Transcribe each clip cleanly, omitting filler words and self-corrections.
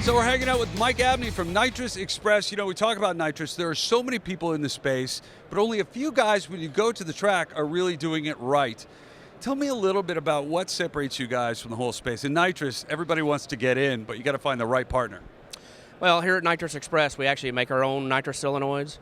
So we're hanging out with Mike Abney from Nitrous Express. You know, we talk about nitrous. There are so many people in the space, but only a few guys, when you go to the track, are really doing it right. Tell me a little bit about what separates you guys from the whole space. In nitrous, everybody wants to get in, but you got to find the right partner. Well, here at Nitrous Express, we actually make our own nitrous solenoids.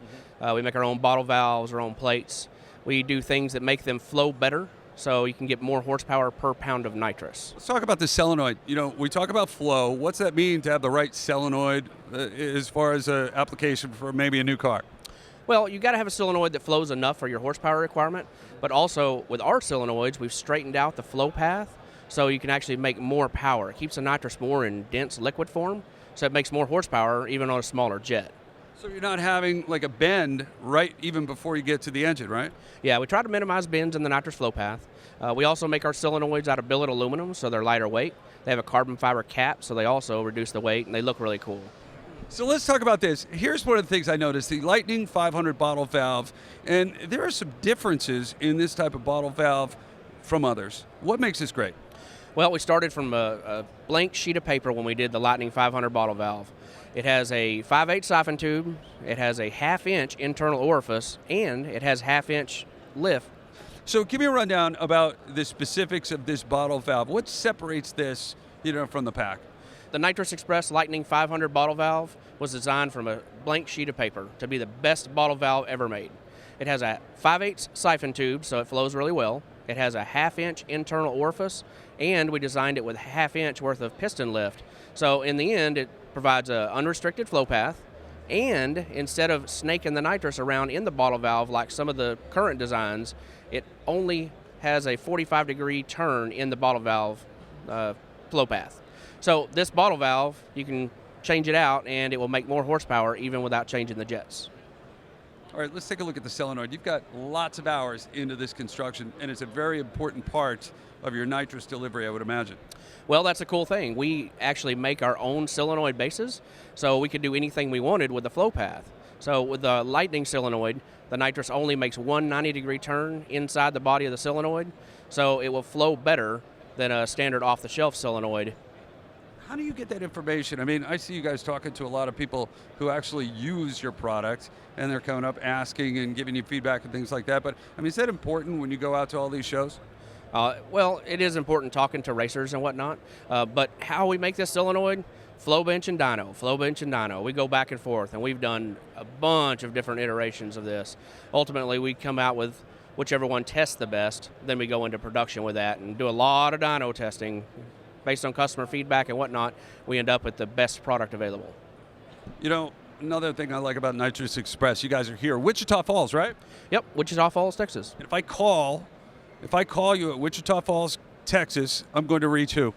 We make our own bottle valves, our own plates. We do things that make them flow better, so you can get more horsepower per pound of nitrous. Let's talk about the solenoid. You know, we talk about flow. What's that mean to have the right solenoid as far as an application for maybe a new car? Well, you got to have a solenoid that flows enough for your horsepower requirement, but also with our solenoids, we've straightened out the flow path so you can actually make more power. It keeps the nitrous more in dense liquid form, so it makes more horsepower even on a smaller jet. So you're not having like a bend right even before you get to the engine, right? Yeah, we try to minimize bends in the nitrous flow path. We also make our solenoids out of billet aluminum, so they're lighter weight. They have a carbon fiber cap, so they also reduce the weight, and they look really cool. So let's talk about this. Here's one of the things I noticed, the Lightning 500 bottle valve, and there are some differences in this type of bottle valve from others. What makes this great? Well, we started from a blank sheet of paper when we did the Lightning 500 bottle valve. It has a 5/8 siphon tube, it has a 1/2 inch internal orifice, and it has 1/2 inch lift. So give me a rundown about the specifics of this bottle valve. What separates this, from the pack? The Nitrous Express Lightning 500 bottle valve was designed from a blank sheet of paper to be the best bottle valve ever made. It has a 5/8 siphon tube, so it flows really well. It has a 1/2 inch internal orifice, and we designed it with 1/2 inch worth of piston lift. So in the end, it provides an unrestricted flow path, and instead of snaking the nitrous around in the bottle valve like some of the current designs, it only has a 45-degree turn in the bottle valve flow path. So this bottle valve, you can change it out, and it will make more horsepower even without changing the jets. All right, let's take a look at the solenoid. You've got lots of hours into this construction, and it's a very important part of your nitrous delivery, I would imagine. Well, that's a cool thing. We actually make our own solenoid bases, so we could do anything we wanted with the flow path. So with the Lightning solenoid, the nitrous only makes one 90-degree turn inside the body of the solenoid, so it will flow better than a standard off-the-shelf solenoid. How do you get that information? I mean, I see you guys talking to a lot of people who actually use your product, and they're coming up asking and giving you feedback and things like that. But, I mean, is that important when you go out to all these shows? Well, it is important talking to racers and whatnot, but how we make this solenoid, flow bench and dyno, flow bench and dyno. We go back and forth, and we've done a bunch of different iterations of this. Ultimately, we come out with whichever one tests the best, then we go into production with that and do a lot of dyno testing. Based on customer feedback and whatnot, we end up with the best product available. You know, another thing I like about Nitrous Express, you guys are here, Wichita Falls, right? Yep, Wichita Falls, Texas. And if I call you at Wichita Falls, Texas, I'm going to reach who?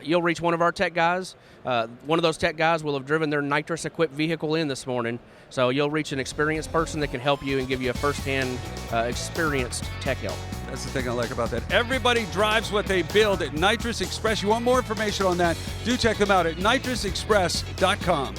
You'll reach one of our tech guys. One of those tech guys will have driven their nitrous-equipped vehicle in this morning, so you'll reach an experienced person that can help you and give you a first-hand experienced tech help. That's the thing I like about that. Everybody drives what they build at Nitrous Express. You want more information on that? Do check them out at nitrousexpress.com.